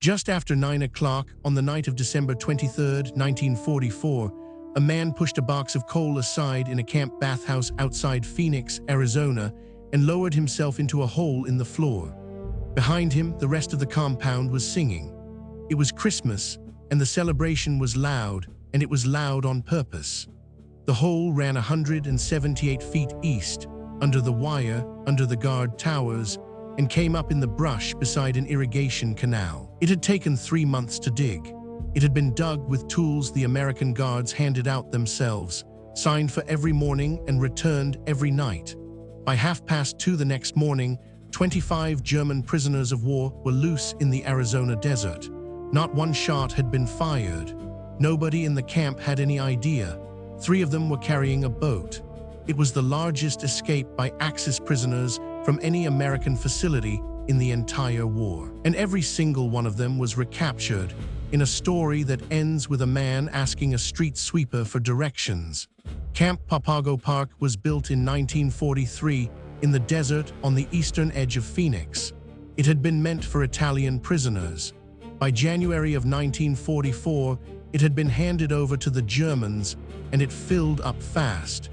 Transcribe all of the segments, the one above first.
Just after 9 o'clock on the night of December 23, 1944, a man pushed a box of coal aside in a Camp Bathhouse outside Phoenix, Arizona, and lowered himself into a hole in the floor. Behind him, the rest of the compound was singing. It was Christmas, and the celebration was loud, and it was loud on purpose. The hole ran 178 feet east, under the wire, under the guard towers, and came up in the brush beside an irrigation canal. It had taken 3 months to dig. It had been dug with tools the American guards handed out themselves, signed for every morning and returned every night. By 2:30 the next morning, 25 German prisoners of war were loose in the Arizona desert. Not one shot had been fired. Nobody in the camp had any idea. 3 of them were carrying a boat. It was the largest escape by Axis prisoners from any American facility in the entire war. And every single one of them was recaptured in a story that ends with a man asking a street sweeper for directions. Camp Papago Park was built in 1943 in the desert on the eastern edge of Phoenix. It had been meant for Italian prisoners. By January of 1944, it had been handed over to the Germans, and it filled up fast.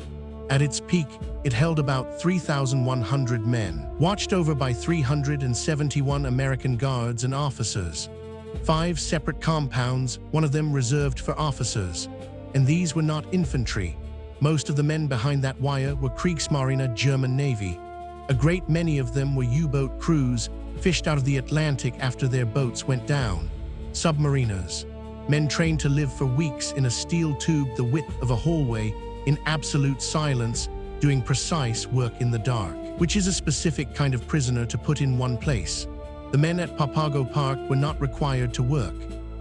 At its peak, it held about 3,100 men, watched over by 371 American guards and officers. 5 separate compounds, one of them reserved for officers. And these were not infantry. Most of the men behind that wire were Kriegsmarine German Navy. A great many of them were U-boat crews, fished out of the Atlantic after their boats went down. Submariners. Men trained to live for weeks in a steel tube the width of a hallway, in absolute silence, doing precise work in the dark, which is a specific kind of prisoner to put in one place. The men at Papago Park were not required to work.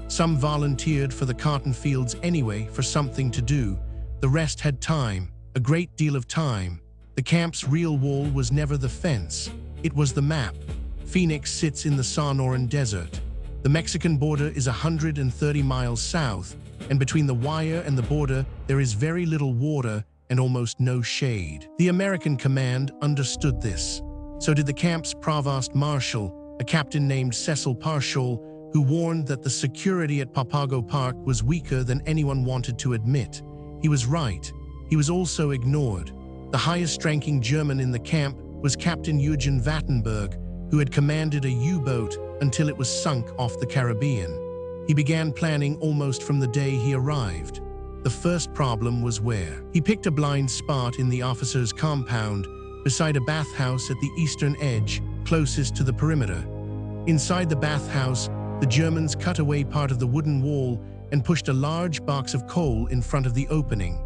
Some volunteered for the cotton fields anyway for something to do. The rest had time, a great deal of time. The camp's real wall was never the fence. It was the map. Phoenix sits in the Sonoran Desert. The Mexican border is 130 miles south, and between the wire and the border, there is very little water and almost no shade. The American command understood this. So did the camp's provost marshal, a captain named Cecil Parshall, who warned that the security at Papago Park was weaker than anyone wanted to admit. He was right. He was also ignored. The highest-ranking German in the camp was Captain Eugen Wattenberg, who had commanded a U-boat until it was sunk off the Caribbean. He began planning almost from the day he arrived. The first problem was where. He picked a blind spot in the officers' compound, beside a bathhouse at the eastern edge, closest to the perimeter. Inside the bathhouse, the Germans cut away part of the wooden wall and pushed a large box of coal in front of the opening.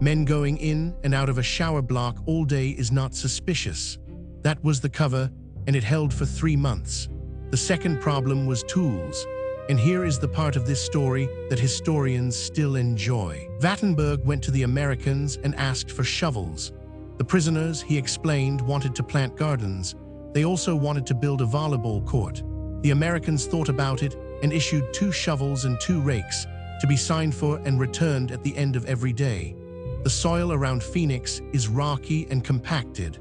Men going in and out of a shower block all day is not suspicious. That was the cover, and it held for 3 months. The second problem was tools. And here is the part of this story that historians still enjoy. Wattenberg went to the Americans and asked for shovels. The prisoners, he explained, wanted to plant gardens. They also wanted to build a volleyball court. The Americans thought about it and issued 2 shovels and 2 rakes to be signed for and returned at the end of every day. The soil around Phoenix is rocky and compacted.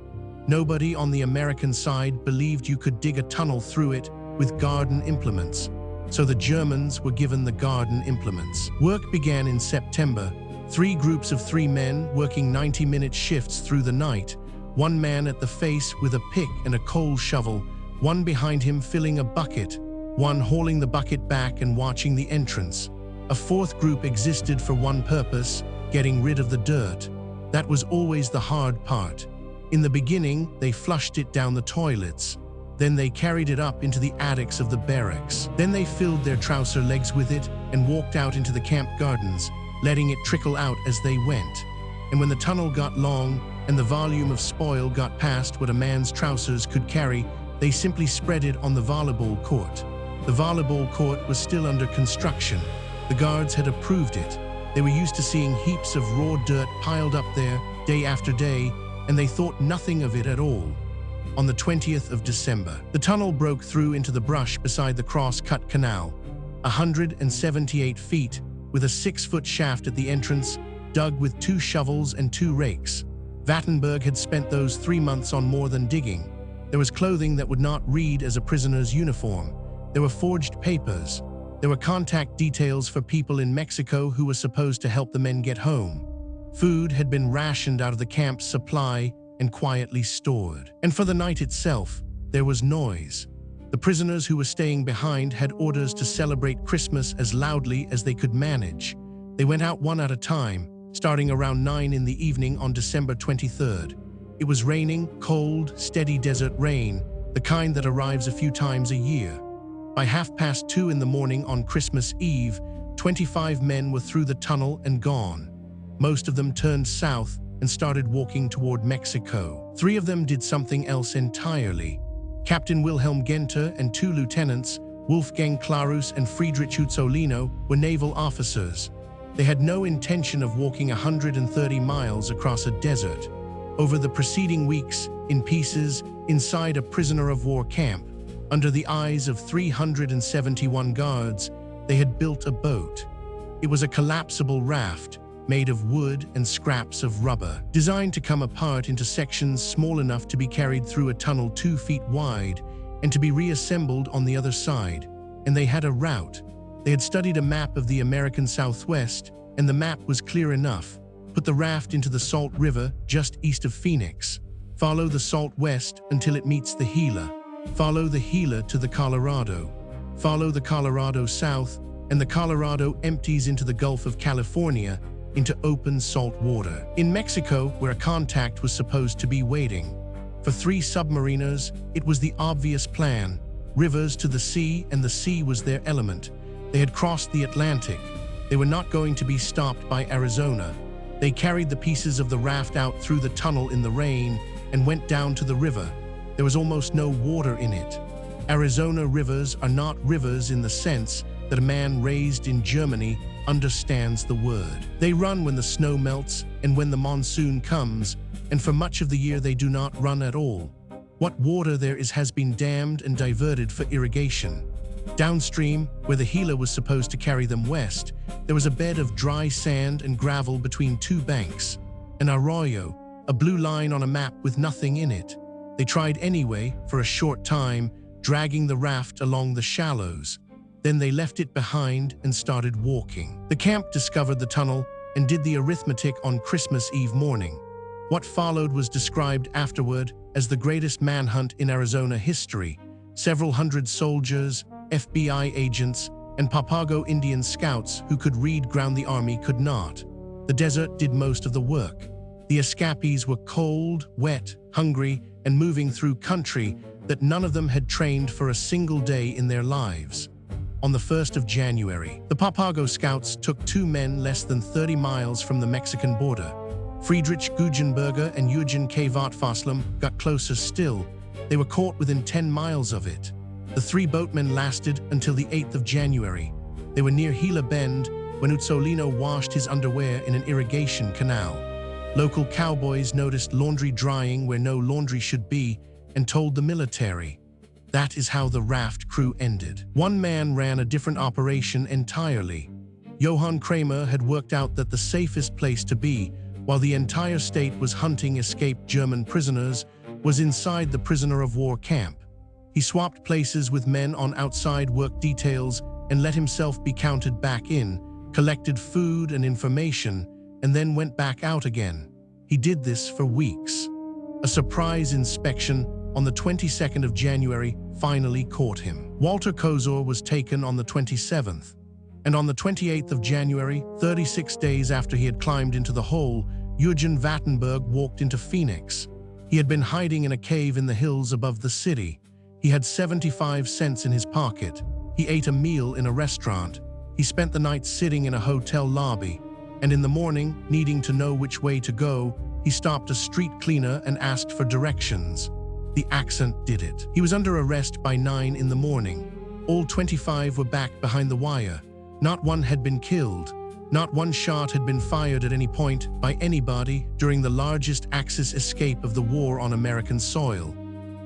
Nobody on the American side believed you could dig a tunnel through it with garden implements. So the Germans were given the garden implements. Work began in September. 3 groups of 3 men working 90-minute shifts through the night. 1 man at the face with a pick and a coal shovel, 1 behind him filling a bucket, 1 hauling the bucket back and watching the entrance. A 4th group existed for one purpose, getting rid of the dirt. That was always the hard part. In the beginning, they flushed it down the toilets. Then they carried it up into the attics of the barracks. Then they filled their trouser legs with it and walked out into the camp gardens, letting it trickle out as they went. And when the tunnel got long and the volume of spoil got past what a man's trousers could carry, they simply spread it on the volleyball court. The volleyball court was still under construction. The guards had approved it. They were used to seeing heaps of raw dirt piled up there day after day, and they thought nothing of it at all. On the 20th of December, the tunnel broke through into the brush beside the cross-cut canal, 178 feet, with a 6-foot shaft at the entrance, dug with 2 shovels and 2 rakes. Wattenberg had spent those 3 months on more than digging. There was clothing that would not read as a prisoner's uniform. There were forged papers. There were contact details for people in Mexico who were supposed to help the men get home. Food had been rationed out of the camp's supply and quietly stored. And for the night itself, there was noise. The prisoners who were staying behind had orders to celebrate Christmas as loudly as they could manage. They went out one at a time, starting around 9 in the evening on December 23rd. It was raining, cold, steady desert rain, the kind that arrives a few times a year. By 2:30 in the morning on Christmas Eve, 25 men were through the tunnel and gone. Most of them turned south and started walking toward Mexico. 3 of them did something else entirely. Captain Wilhelm Genter and 2 lieutenants, Wolfgang Clarus and Friedrich Uzzolino, were naval officers. They had no intention of walking 130 miles across a desert. Over the preceding weeks, in pieces, inside a prisoner-of-war camp, under the eyes of 371 guards, they had built a boat. It was a collapsible raft, made of wood and scraps of rubber, designed to come apart into sections small enough to be carried through a tunnel 2 feet wide and to be reassembled on the other side. And they had a route. They had studied a map of the American Southwest, and the map was clear enough. Put the raft into the Salt River just east of Phoenix. Follow the Salt west until it meets the Gila. Follow the Gila to the Colorado. Follow the Colorado south, and the Colorado empties into the Gulf of California, into open salt water. In Mexico, where a contact was supposed to be waiting. For 3 submariners, it was the obvious plan. Rivers to the sea, and the sea was their element. They had crossed the Atlantic. They were not going to be stopped by Arizona. They carried the pieces of the raft out through the tunnel in the rain and went down to the river. There was almost no water in it. Arizona rivers are not rivers in the sense that a man raised in Germany understands the word. They run when the snow melts and when the monsoon comes, and for much of the year they do not run at all. What water there is has been dammed and diverted for irrigation. Downstream, where the Gila was supposed to carry them west, there was a bed of dry sand and gravel between 2 banks. An arroyo, a blue line on a map with nothing in it. They tried anyway, for a short time, dragging the raft along the shallows. Then they left it behind and started walking. The camp discovered the tunnel and did the arithmetic on Christmas Eve morning. What followed was described afterward as the greatest manhunt in Arizona history. Several hundred soldiers, FBI agents, and Papago Indian scouts who could read ground the army could not. The desert did most of the work. The escapees were cold, wet, hungry, and moving through country that none of them had trained for a single day in their lives. On the 1st of January, the Papago scouts took 2 men less than 30 miles from the Mexican border. Friedrich Guggenberger and Eugen K. Vautfoslem got closer still. They were caught within 10 miles of it. The 3 boatmen lasted until the 8th of January. They were near Gila Bend when Uzzolino washed his underwear in an irrigation canal. Local cowboys noticed laundry drying where no laundry should be and told the military. That is how the raft crew ended. 1 man ran a different operation entirely. Johann Kramer had worked out that the safest place to be, while the entire state was hunting escaped German prisoners, was inside the prisoner-of-war camp. He swapped places with men on outside work details and let himself be counted back in, collected food and information, and then went back out again. He did this for weeks. A surprise inspection on the 22nd of January finally caught him. Walter Kozor was taken on the 27th. And on the 28th of January, 36 days after he had climbed into the hole, Eugen Vattenberg walked into Phoenix. He had been hiding in a cave in the hills above the city. He had 75 cents in his pocket. He ate a meal in a restaurant. He spent the night sitting in a hotel lobby. And in the morning, needing to know which way to go, he stopped a street cleaner and asked for directions. The accent did it. He was under arrest by 9 in the morning. All 25 were back behind the wire. Not one had been killed. Not one shot had been fired at any point by anybody during the largest Axis escape of the war on American soil.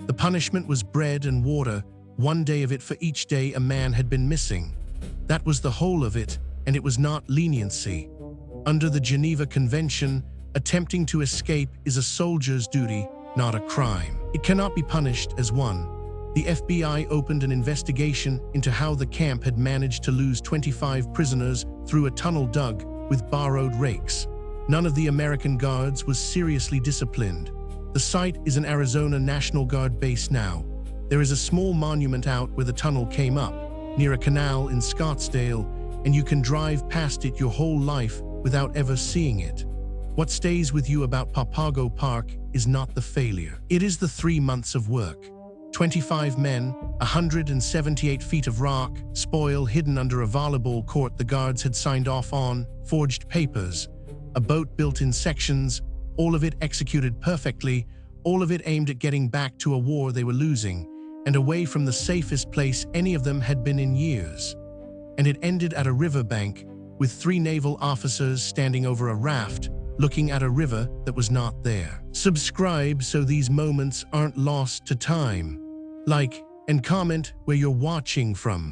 The punishment was bread and water, 1 day of it for each day a man had been missing. That was the whole of it, and it was not leniency. Under the Geneva Convention, attempting to escape is a soldier's duty, not a crime. It cannot be punished as one. The FBI opened an investigation into how the camp had managed to lose 25 prisoners through a tunnel dug with borrowed rakes. None of the American guards was seriously disciplined. The site is an Arizona National Guard base now. There is a small monument out where the tunnel came up, near a canal in Scottsdale, and you can drive past it your whole life without ever seeing it. What stays with you about Papago Park is not the failure. It is the 3 months of work. 25 men, 178 feet of rock, spoil hidden under a volleyball court the guards had signed off on, forged papers, a boat built in sections, all of it executed perfectly, all of it aimed at getting back to a war they were losing, and away from the safest place any of them had been in years. And it ended at a riverbank, with 3 naval officers standing over a raft, looking at a river that was not there. Subscribe so these moments aren't lost to time. Like and comment where you're watching from.